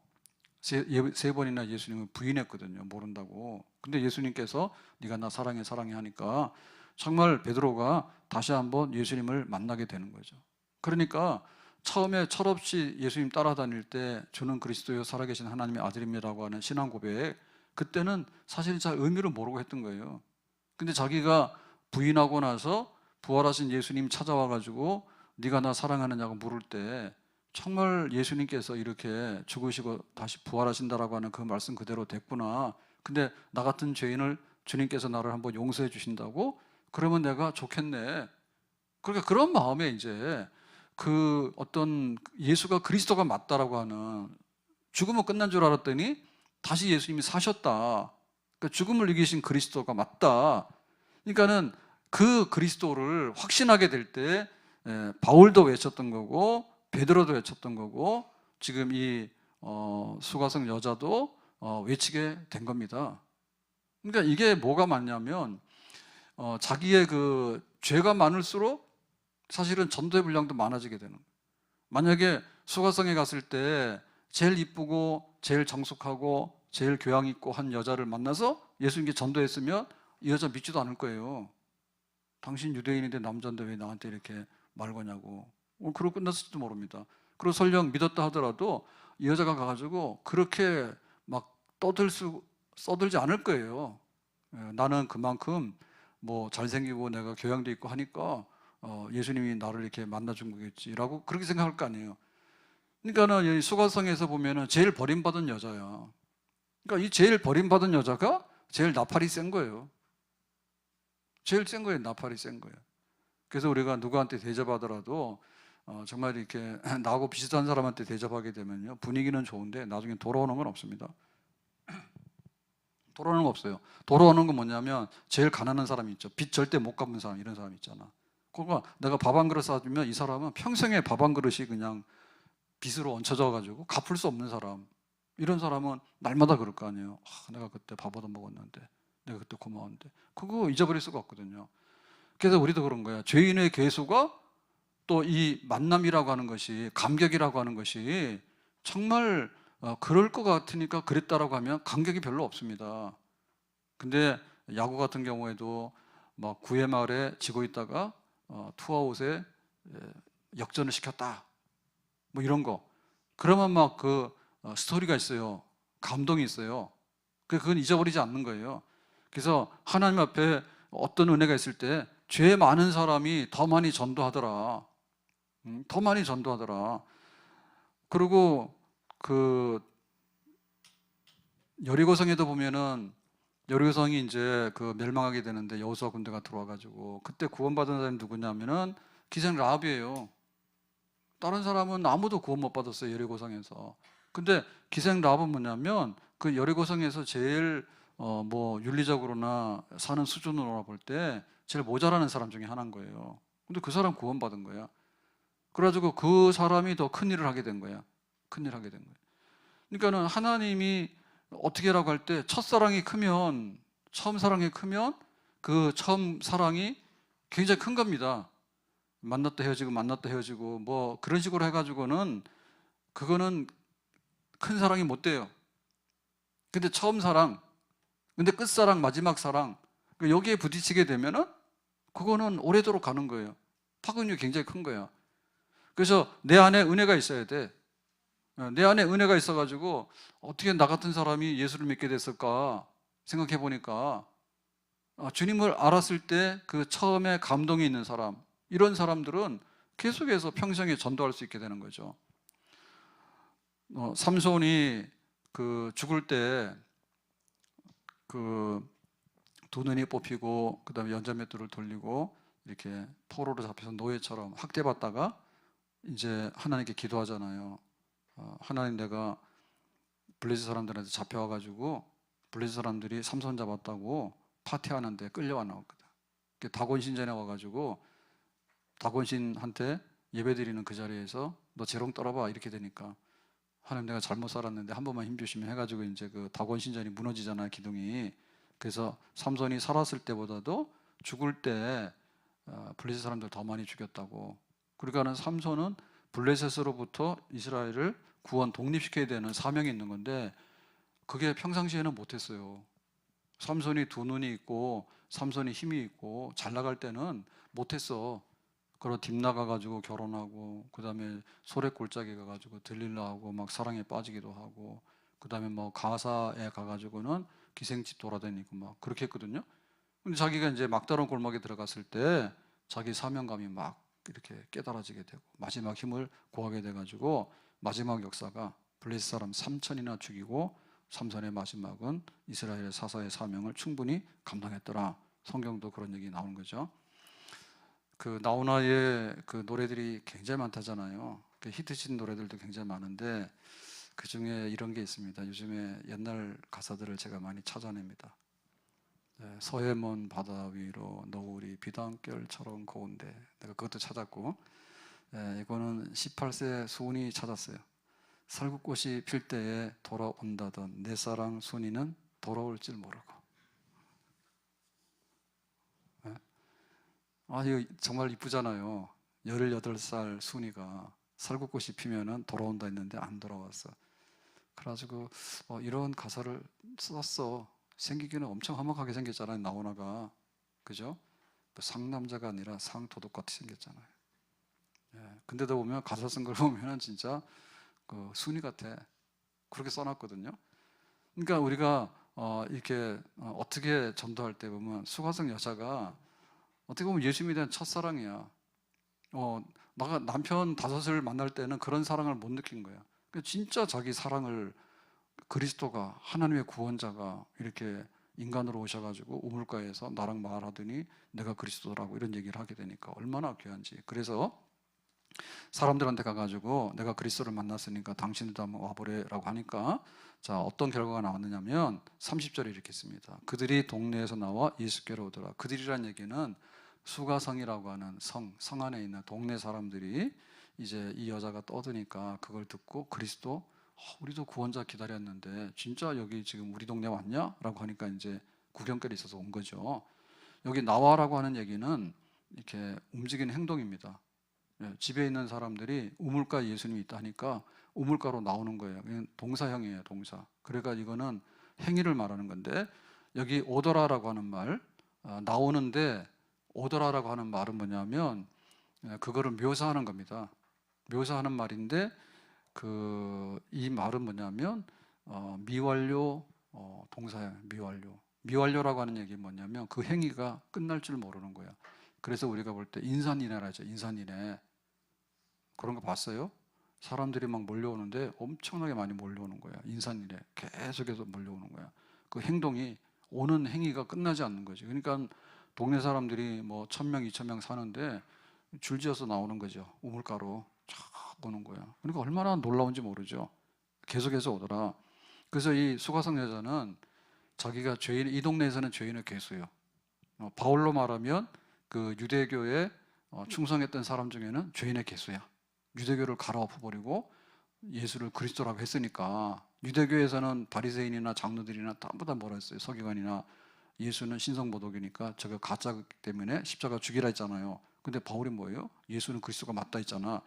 세 번이나 예수님을 부인했거든요. 모른다고. 근데 예수님께서 네가 나 사랑해 하니까 정말 베드로가 다시 한번 예수님을 만나게 되는 거죠. 그러니까 처음에 철없이 예수님 따라다닐 때 주는 그리스도요 살아계신 하나님의 아들입니다라고 하는 신앙 고백, 그때는 사실은 잘 의미를 모르고 했던 거예요. 근데 자기가 부인하고 나서 부활하신 예수님 찾아와가지고 네가 나 사랑하느냐고 물을 때 정말 예수님께서 이렇게 죽으시고 다시 부활하신다라고 하는 그 말씀 그대로 됐구나. 근데 나 같은 죄인을 주님께서 나를 한번 용서해 주신다고? 그러면 내가 좋겠네. 그러니까 그런 마음에 이제 그 어떤 예수가 그리스도가 맞다라고 하는, 죽으면 끝난 줄 알았더니 다시 예수님이 사셨다. 그러니까 죽음을 이기신 그리스도가 맞다. 그러니까는 그 그리스도를 확신하게 될 때 바울도 외쳤던 거고 베드로도 외쳤던 거고 지금 이 수가성 여자도 외치게 된 겁니다. 그러니까 이게 뭐가 맞냐면 자기의 그 죄가 많을수록 사실은 전도의 분량도 많아지게 되는 거예요. 만약에 수가성에 갔을 때 제일 이쁘고 제일 정숙하고 제일 교양 있고 한 여자를 만나서 예수님께 전도했으면 이 여자 믿지도 않을 거예요. 당신 유대인인데 남자인데 왜 나한테 이렇게 말 거냐고. 그러고 끝났을지도 모릅니다. 그리고 설령 믿었다 하더라도 이 여자가 가가지고 그렇게 막 써들지 않을 거예요. 나는 그만큼 뭐 잘생기고 내가 교양도 있고 하니까 예수님이 나를 이렇게 만나준 거겠지라고 그렇게 생각할 거 아니에요. 그러니까는 이 수가성에서 보면은 제일 버림받은 여자야. 그러니까 이 제일 버림받은 여자가 제일 나팔이 센 거예요. 제일 센 거예요. 나팔이 센 거예요. 그래서 우리가 누구한테 대접하더라도 정말 이렇게 나하고 비슷한 사람한테 대접하게 되면요, 분위기는 좋은데 나중에 돌아오는 건 없습니다. 돌아오는 거 없어요. 돌아오는 건 뭐냐면 제일 가난한 사람이 있죠. 빚 절대 못 갚는 사람, 이런 사람 있잖아. 그러니까 내가 밥 한 그릇 사주면 이 사람은 평생에 밥 한 그릇이 그냥 빚으로 얹혀져 가지고 갚을 수 없는 사람, 이런 사람은 날마다 그럴 거 아니에요. 내가 그때 밥 얻어 먹었는데, 내가 그때 고마웠는데, 그거 잊어버릴 수가 없거든요. 그래서 우리도 그런 거야. 죄인의 괴수가 또 이 만남이라고 하는 것이, 감격이라고 하는 것이 정말 그럴 것 같으니까 그랬다라고 하면 감격이 별로 없습니다. 근데 야구 같은 경우에도 막 9회 말에 지고 있다가 투아웃에 역전을 시켰다, 뭐 이런 거. 그러면 막 그 스토리가 있어요. 감동이 있어요. 그건 잊어버리지 않는 거예요. 그래서 하나님 앞에 어떤 은혜가 있을 때 죄 많은 사람이 더 많이 전도하더라. 더 많이 전도하더라. 그리고 그 여리고성에도 보면은 여리고성이 이제 그 멸망하게 되는데 여호수아 군대가 들어와가지고 그때 구원받은 사람이 누구냐면은 기생 라합이에요. 다른 사람은 아무도 구원 못 받았어요, 여리고성에서. 근데 기생 라합은 뭐냐면 그 여리고성에서 제일 뭐 윤리적으로나 사는 수준으로 볼 때 제일 모자라는 사람 중에 하나인 거예요. 근데 그 사람 구원받은 거야. 그래가지고 그 사람이 더 큰 일을 하게 된 거야. 큰 일을 하게 된 거야. 그러니까는 하나님이 어떻게라고 할 때 첫사랑이 크면, 처음 사랑이 크면 그 처음 사랑이 굉장히 큰 겁니다. 만났다 헤어지고 만났다 헤어지고 뭐 그런 식으로 해가지고는 그거는 큰 사랑이 못 돼요. 근데 처음 사랑, 근데 끝사랑, 마지막 사랑, 여기에 부딪히게 되면은 그거는 오래도록 가는 거예요. 파급력이 굉장히 큰 거예요. 그래서 내 안에 은혜가 있어야 돼. 내 안에 은혜가 있어가지고 어떻게 나 같은 사람이 예수를 믿게 됐을까 생각해 보니까 주님을 알았을 때 그 처음에 감동이 있는 사람, 이런 사람들은 계속해서 평생에 전도할 수 있게 되는 거죠. 삼손이 그 죽을 때 그 두 눈이 뽑히고 그다음에 연자맷돌을 돌리고 이렇게 포로로 잡혀서 노예처럼 학대받다가 이제 하나님께 기도하잖아요. 하나님, 내가 블레셋 사람들한테 잡혀와가지고 블레셋 사람들이 삼손 잡았다고 파티하는데 끌려와 나왔거든. 다곤 신전에 와가지고 다곤 신한테 예배드리는 그 자리에서 너 재롱 떨어봐 이렇게 되니까, 하나님 내가 잘못 살았는데 한 번만 힘 주시면 해가지고 이제 그 다곤 신전이 무너지잖아요, 기둥이. 그래서 삼손이 살았을 때보다도 죽을 때 블레셋 사람들 더 많이 죽였다고. 그러니까는 삼손은 블레셋으로부터 이스라엘을 구원 독립시켜야 되는 사명이 있는 건데 그게 평상시에는 못했어요. 삼손이 두 눈이 있고 삼손이 힘이 있고 잘 나갈 때는 못했어. 그리고 딥나가가지고 결혼하고 그 다음에 소래 골짜기 가가지고 들릴라하고 막 사랑에 빠지기도 하고 그 다음에 뭐 가사에 가가지고는 기생집 돌아다니고 막 그렇게 했거든요. 근데 자기가 이제 막다른 골목에 들어갔을 때 자기 사명감이 막 이렇게 깨달아지게 되고 마지막 힘을 구하게 돼가지고 마지막 역사가 블레셋 사람 3천이나 죽이고 삼손의 마지막은 이스라엘의 사사의 사명을 충분히 감당했더라. 성경도 그런 얘기 나오는 거죠. 그 나훈아의 그 노래들이 굉장히 많다잖아요. 그 히트친 노래들도 굉장히 많은데 그 중에 이런 게 있습니다. 요즘에 옛날 가사들을 제가 많이 찾아냅니다. 서해 먼 바다 위로 너울이 비단결처럼 고운데, 내가 그것도 찾았고, 이거는 18세 순이 찾았어요. 살구꽃이 필 때에 돌아온다던 내 사랑 순이는 돌아올 줄 모르고. 이거 정말 이쁘잖아요. 18살 순이가 살구꽃이 피면은 돌아온다 했는데 안 돌아왔어. 그래가지고 이런 가사를 썼어. 생기기는 엄청 험악하게 생겼잖아요, 나훈아가. 그죠? 상남자가 아니라 상도둑같이 생겼잖아요. 근데도 보면 가사 쓴 걸 보면은 진짜 그 순이 같아. 그렇게 써놨거든요. 그러니까 우리가 이렇게 어떻게 전도할 때 보면 수가성 여자가 어떻게 보면 예수님에 대한 첫사랑이야. 나가 남편 5을 만날 때는 그런 사랑을 못 느낀 거야. 진짜 자기 사랑을, 그리스도가, 하나님의 구원자가 이렇게 인간으로 오셔가지고 우물가에서 나랑 말하더니 내가 그리스도라고 이런 얘기를 하게 되니까 얼마나 귀한지. 그래서 사람들한테 가가지고 내가 그리스도를 만났으니까 당신들도 한번 와보래라고 하니까, 자, 어떤 결과가 나왔느냐면 30절에 이렇게 씁니다. 그들이 동네에서 나와 예수께로 오더라. 그들이란 얘기는 수가성이라고 하는 성 안에 있는 동네 사람들이 이제 이 여자가 떠드니까 그걸 듣고 그리스도, 우리도 구원자 기다렸는데 진짜 여기 지금 우리 동네 왔냐? 라고 하니까 이제 구경거리 있어서 온 거죠. 여기 나와라고 하는 얘기는 이렇게 움직이는 행동입니다. 집에 있는 사람들이 우물가에 예수님이 있다 하니까 우물가로 나오는 거예요. 그냥 동사형이에요, 동사. 그러니까 이거는 행위를 말하는 건데, 여기 오더라라고 하는 말, 나오는데 오더라라고 하는 말은 뭐냐면 그거를 묘사하는 겁니다. 묘사하는 말인데 이 말은 뭐냐면 미완료 동사형, 미완료라고 하는 얘기는 뭐냐면 그 행위가 끝날 줄 모르는 거야. 그래서 우리가 볼 때 인산인해라죠. 인산인해. 그런 거 봤어요? 사람들이 막 몰려오는데 엄청나게 많이 몰려오는 거야. 인산인해. 계속해서 몰려오는 거야. 그 행동이, 오는 행위가 끝나지 않는 거지. 그러니까 동네 사람들이 뭐 1000명, 2000명 사는데 줄지어서 나오는 거죠. 우물가로 쫙 오는 거야. 그러니까 얼마나 놀라운지 모르죠. 계속해서 오더라. 그래서 이 수가성 여자는 자기가 죄인, 이 동네에서는 죄인의 괴수예요. 바울로 말하면 그 유대교에 충성했던 사람 중에는 죄인의 괴수야. 유대교를 갈아엎어버리고 예수를 그리스도라고 했으니까. 유대교에서는 바리새인이나 장로들이나 전부 다 뭐라 했어요? 서기관이나 예수는 신성모독이니까 저거 가짜기 때문에 십자가 죽이라 했잖아요. 근데 바울이 뭐예요? 예수는 그리스도가 맞다 했잖아.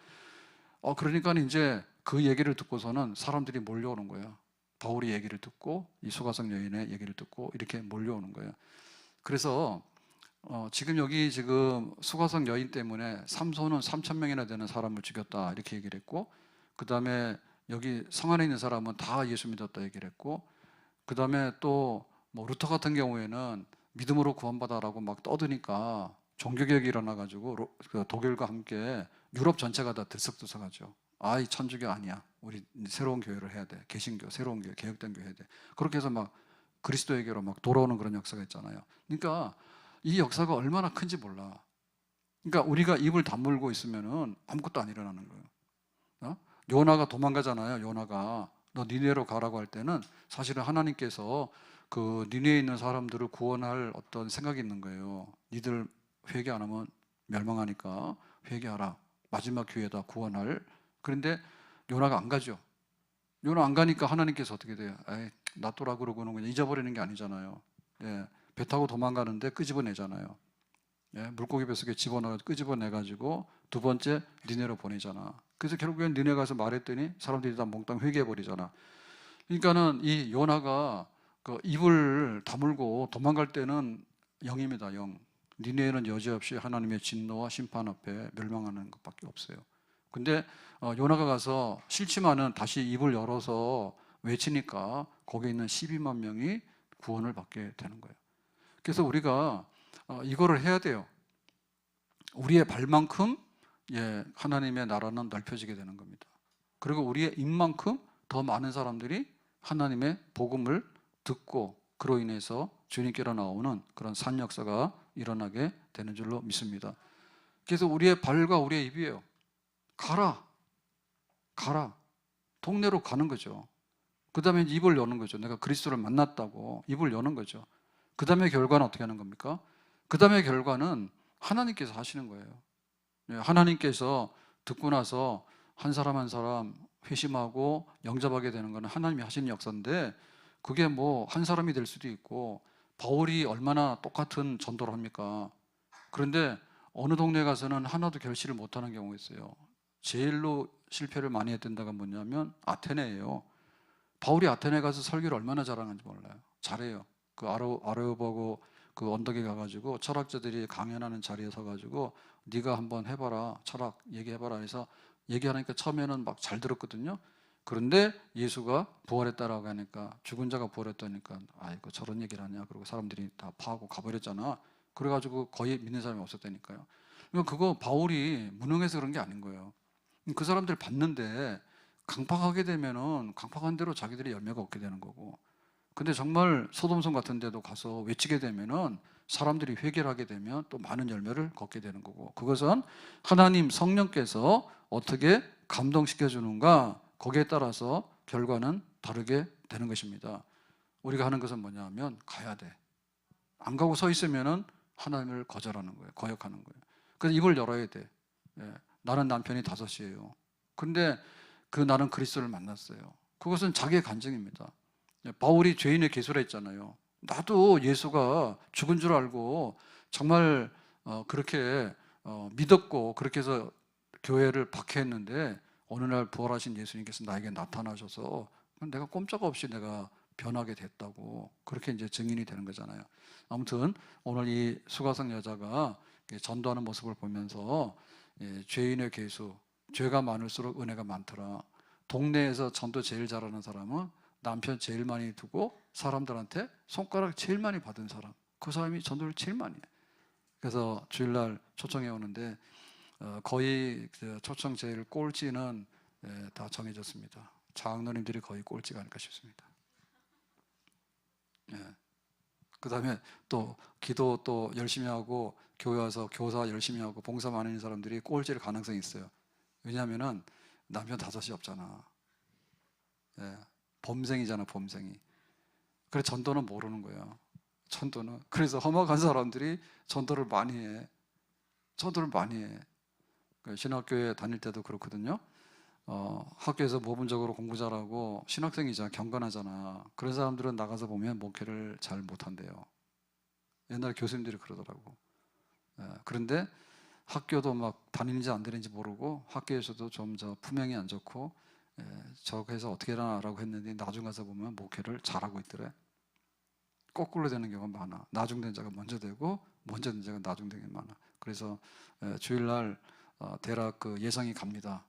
그러니까 이제 그 얘기를 듣고서는 사람들이 몰려오는 거예요. 바울이 얘기를 듣고 이 수가성 여인의 얘기를 듣고 이렇게 몰려오는 거예요. 그래서 지금 여기 지금 수가성 여인 때문에 삼손은 3000명이나 되는 사람을 죽였다 이렇게 얘기를 했고, 그 다음에 여기 성 안에 있는 사람은 다 예수 믿었다 얘기를 했고, 그 다음에 또 뭐 루터 같은 경우에는 믿음으로 구원받아라고 막 떠드니까 종교개혁이 일어나가지고 그 독일과 함께 유럽 전체가 다 들썩들썩하죠. 이 천주교 아니야. 우리 새로운 교회를 해야 돼. 개신교, 새로운 교회, 개혁된 교회 해야 돼. 그렇게 해서 막 그리스도에게로 막 돌아오는 그런 역사가 있잖아요. 그러니까 이 역사가 얼마나 큰지 몰라. 그러니까 우리가 입을 다물고 있으면은 아무것도 안 일어나는 거예요. 요나가 도망가잖아요. 요나가 너 니네로 가라고 할 때는 사실은 하나님께서 그 니네에 있는 사람들을 구원할 어떤 생각이 있는 거예요. 니들 회개 안 하면 멸망하니까 회개하라. 마지막 기회다 구원할. 그런데 요나가 안 가죠. 요나 안 가니까 하나님께서 어떻게 돼요? 놔둬라 그러고는 그냥 잊어버리는 게 아니잖아요. 배 타고 도망가는데 끄집어내잖아요. 물고기 뱃속에 집어넣어 끄집어내가지고 두 번째 니네로 보내잖아. 그래서 결국엔 니네 가서 말했더니 사람들이 다 몽땅 회개해버리잖아. 그러니까는 이 요나가 그 입을 다물고 도망갈 때는 영입니다. 영. 니네는 여지없이 하나님의 진노와 심판 앞에 멸망하는 것밖에 없어요. 근데 요나가 가서 싫지만은 다시 입을 열어서 외치니까 거기에 있는 12만 명이 구원을 받게 되는 거예요. 그래서 우리가 이거를 해야 돼요. 우리의 발만큼 하나님의 나라는 넓혀지게 되는 겁니다. 그리고 우리의 입만큼 더 많은 사람들이 하나님의 복음을 듣고 그로 인해서 주님께로 나오는 그런 산 역사가 일어나게 되는 줄로 믿습니다. 그래서 우리의 발과 우리의 입이에요. 가라, 가라. 동네로 가는 거죠. 그 다음에 입을 여는 거죠. 내가 그리스도를 만났다고 입을 여는 거죠. 그 다음에 결과는 어떻게 하는 겁니까? 그 다음에 결과는 하나님께서 하시는 거예요. 하나님께서 듣고 나서 한 사람 한 사람 회심하고 영접하게 되는 것은 하나님이 하시는 역사인데, 그게 뭐 한 사람이 될 수도 있고, 바울이 얼마나 똑같은 전도를 합니까? 그런데 어느 동네 가서는 하나도 결실을 못하는 경우가 있어요. 제일로 실패를 많이 했던 데가 뭐냐면 아테네예요. 바울이 아테네 가서 설교를 얼마나 잘하는지 몰라요. 잘해요. 그 아르바고 그 언덕에 가가지고 철학자들이 강연하는 자리에 서가지고 네가 한번 해봐라, 철학 얘기해봐라 해서 얘기하니까 처음에는 막 잘 들었거든요. 그런데 예수가 부활했다라고 하니까, 죽은 자가 부활했다니까 아이고 저런 얘기를 하냐 그러고 사람들이 다 파하고 가버렸잖아. 그래가지고 거의 믿는 사람이 없었다니까요. 그거 바울이 무능해서 그런 게 아닌 거예요. 그 사람들 봤는데 강팍하게 되면은 강팍한 대로 자기들이 열매가 없게 되는 거고, 근데 정말 소돔성 같은 데도 가서 외치게 되면은 사람들이 회개를 하게 되면 또 많은 열매를 걷게 되는 거고, 그것은 하나님 성령께서 어떻게 감동시켜 주는가, 거기에 따라서 결과는 다르게 되는 것입니다. 우리가 하는 것은 뭐냐 하면 가야 돼. 안 가고 서 있으면은 하나님을 거절하는 거예요. 거역하는 거예요. 그래서 입을 열어야 돼. 예. 나는 남편이 5이에요. 근데 나는 그리스도를 만났어요. 그것은 자기의 간증입니다. 바울이 죄인의 계수라 했잖아요. 나도 예수가 죽은 줄 알고 정말 그렇게 믿었고 그렇게 해서 교회를 박해했는데, 어느 날 부활하신 예수님께서 나에게 나타나셔서 내가 꼼짝없이 내가 변하게 됐다고, 그렇게 이제 증인이 되는 거잖아요. 아무튼 오늘 이 수가성 여자가 전도하는 모습을 보면서 죄인의 계수, 죄가 많을수록 은혜가 많더라. 동네에서 전도 제일 잘하는 사람은 남편 제일 많이 두고 사람들한테 손가락 제일 많이 받은 사람, 그 사람이 전도를 제일 많이 해요. 그래서 주일날 초청해 오는데 거의 초청 제일 꼴찌는 다 정해졌습니다. 장로님들이 거의 꼴찌가 아닐까 싶습니다. 그 다음에 또 기도 또 열심히 하고 교회 와서 교사 열심히 하고 봉사 많은 사람들이 꼴찌일 가능성이 있어요. 왜냐하면 남편 5이 없잖아. 범생이잖아, 범생이. 그래서 전도는 모르는 거예요. 전도는. 그래서 험악한 사람들이 전도를 많이 해. 전도를 많이 해. 신학교에 다닐 때도 그렇거든요. 학교에서 모범적으로 공부 잘하고 신학생이잖아, 경건하잖아. 그런 사람들은 나가서 보면 목회를 잘 못한대요. 옛날 교수님들이 그러더라고. 그런데 학교도 막 다니는지 안 다니는지 모르고 학교에서도 좀 품행이 안 좋고 저거 해서 어떻게 하라고 했는데 나중 가서 보면 목회를 잘하고 있더래. 거꾸로 되는 경우가 많아. 나중된 자가 먼저 되고 먼저 된 자가 나중되는 게 많아. 그래서 주일날 대략 그 예성이 갑니다.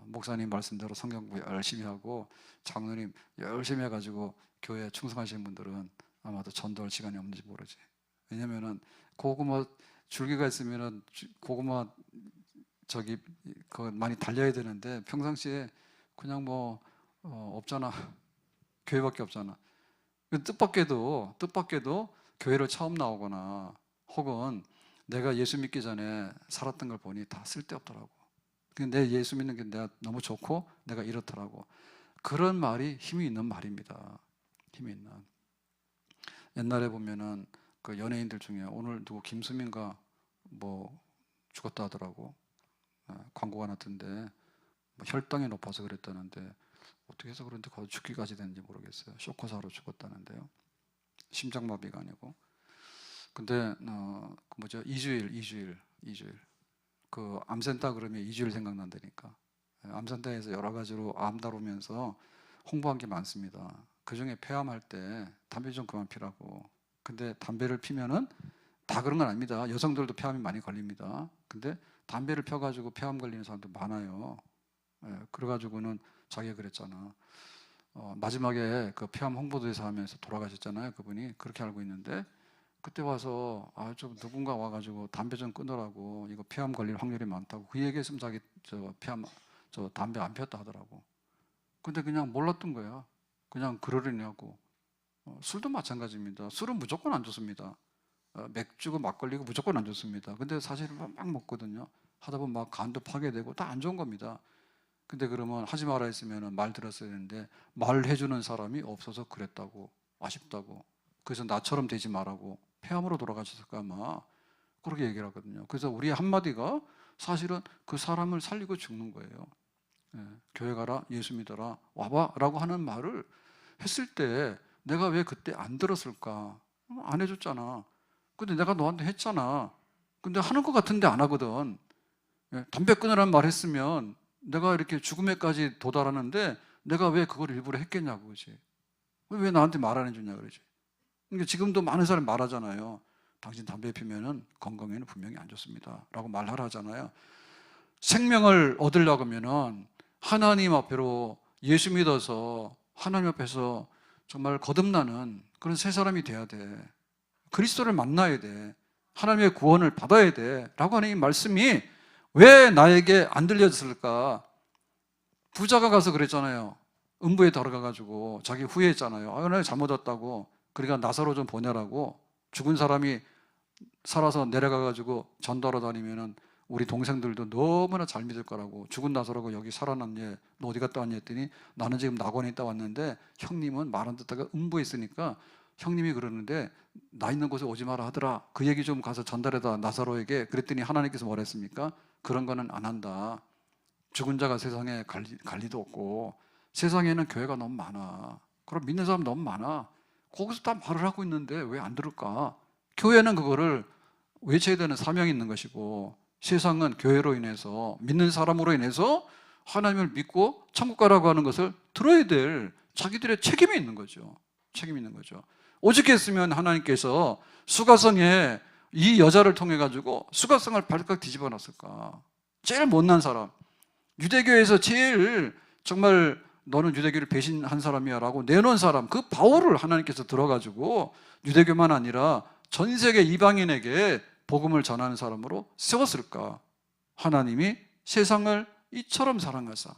목사님 말씀대로 성경 공부 열심히 하고 장로님 열심히 해가지고 교회에 충성하시는 분들은 아마도 전도할 시간이 없는지 모르지. 왜냐면은 고구마 줄기가 있으면은 고구마 많이 달려야 되는데 평상시에 그냥 뭐 없잖아. 교회밖에 없잖아. 뜻밖에도 교회를 처음 나오거나 혹은 내가 예수 믿기 전에 살았던 걸 보니 다 쓸데없더라고. 내 예수 믿는 게 내가 너무 좋고 내가 이렇더라고. 그런 말이 힘이 있는 말입니다. 힘이 있는. 옛날에 보면은 그 연예인들 중에 오늘 누구 김수민가 뭐 죽었다 하더라고. 광고가 났던데 뭐 혈당이 높아서 그랬다는데 어떻게 해서 그런데 거의 죽기까지 됐는지 모르겠어요. 쇼크사로 죽었다는데요. 심장마비가 아니고. 근데 뭐죠? 2주일. 그 암센터 그러면 2주일 생각난다니까. 암센터에서 여러 가지로 암 다루면서 홍보한 게 많습니다. 그 중에 폐암할 때 담배 좀 그만 피라고. 근데 담배를 피면은 다 그런 건 아닙니다. 여성들도 폐암이 많이 걸립니다. 근데 담배를 펴가지고 폐암 걸리는 사람도 많아요. 그래가지고는 자기가 그랬잖아. 마지막에 그 폐암 홍보대사 하면서 돌아가셨잖아요. 그분이. 그렇게 알고 있는데 그때 와서 좀 누군가 와가지고 담배 좀 끊으라고, 이거 폐암 걸릴 확률이 많다고 그 얘기했으면 자기 담배 안 폈다 하더라고. 근데 그냥 몰랐던 거야. 그냥 그러려냐고. 술도 마찬가지입니다. 술은 무조건 안 좋습니다. 맥주고 막걸리고 무조건 안 좋습니다. 근데 사실은 막 먹거든요. 하다 보면 막 간도 파괴되고 다 안 좋은 겁니다. 근데 그러면 하지 말아 했으면 말 들었어야 되는데 말해주는 사람이 없어서 그랬다고, 아쉽다고, 그래서 나처럼 되지 말라고 폐암으로 돌아가셨을까 아마 그렇게 얘기를 하거든요. 그래서 우리 한마디가 사실은 그 사람을 살리고 죽는 거예요. 교회 가라, 예수 믿어라, 와봐 라고 하는 말을 했을 때 내가 왜 그때 안 들었을까? 안 해줬잖아. 근데 내가 너한테 했잖아. 근데 하는 것 같은데 안 하거든. 담배 끊으라는 말 했으면 내가 이렇게 죽음에까지 도달하는데 내가 왜 그걸 일부러 했겠냐고, 그지? 왜 나한테 말 안 해주냐 그러지? 그러니까 지금도 많은 사람이 말하잖아요. 당신 담배 피면은 건강에는 분명히 안 좋습니다 라고 말하라 하잖아요. 생명을 얻으려고 하면은 하나님 앞으로 예수 믿어서 하나님 앞에서 정말 거듭나는 그런 새 사람이 돼야 돼. 그리스도를 만나야 돼. 하나님의 구원을 받아야 돼 라고 하는 이 말씀이 왜 나에게 안 들려졌을까? 부자가 가서 그랬잖아요. 음부에 들어가가지고 자기 후회했잖아요. 내가 잘못 왔다고. 그러니까 나사로 좀 보내라고. 죽은 사람이 살아서 내려가가지고 전도하러 다니면은 우리 동생들도 너무나 잘 믿을 거라고. 죽은 나사로가 여기 살아났니? 너 어디 갔다 왔니? 했더니 나는 지금 낙원에 있다 왔는데 형님은 말 안 듣다가 음부에 있으니까 형님이 그러는데 나 있는 곳에 오지 마라 하더라. 그 얘기 좀 가서 전달해다 나사로에게. 그랬더니 하나님께서 뭐라 했습니까? 그런 거는 안 한다. 죽은 자가 세상에 갈 리도 없고 세상에는 교회가 너무 많아. 그럼 믿는 사람 너무 많아. 거기서 다 말을 하고 있는데 왜 안 들을까? 교회는 그거를 외쳐야 되는 사명이 있는 것이고 세상은 교회로 인해서 믿는 사람으로 인해서 하나님을 믿고 천국 가라고 하는 것을 들어야 될 자기들의 책임이 있는 거죠. 책임이 있는 거죠. 오직 했으면 하나님께서 수가성에 이 여자를 통해 가지고 수가성을 발칵 뒤집어 놨을까? 제일 못난 사람, 유대교에서 제일 정말 너는 유대교를 배신한 사람이야 라고 내놓은 사람, 그 바울을 하나님께서 들어가지고 유대교만 아니라 전 세계 이방인에게 복음을 전하는 사람으로 세웠을까? 하나님이 세상을 이처럼 사랑하사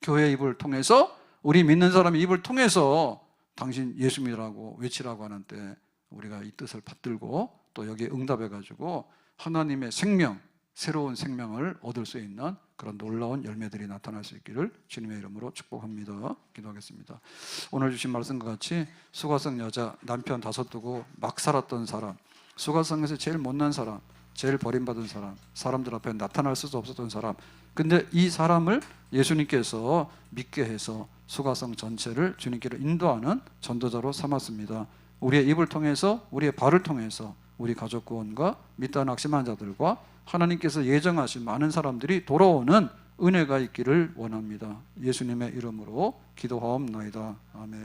교회의 입을 통해서, 우리 믿는 사람의 입을 통해서 당신 예수 믿으라고 외치라고 하는 때 우리가 이 뜻을 받들고 또 여기에 응답해가지고 하나님의 생명, 새로운 생명을 얻을 수 있는 그런 놀라운 열매들이 나타날 수 있기를 주님의 이름으로 축복합니다. 기도하겠습니다. 오늘 주신 말씀과 같이 수가성 여자, 남편 5 두고 막 살았던 사람, 수가성에서 제일 못난 사람, 제일 버림받은 사람, 사람들 앞에 나타날 수도 없었던 사람, 근데 이 사람을 예수님께서 믿게 해서 수가성 전체를 주님께로 인도하는 전도자로 삼았습니다. 우리의 입을 통해서, 우리의 발을 통해서 우리 가족 구원과 믿다 낙심한 자들과 하나님께서 예정하신 많은 사람들이 돌아오는 은혜가 있기를 원합니다. 예수님의 이름으로 기도하옵나이다. 아멘.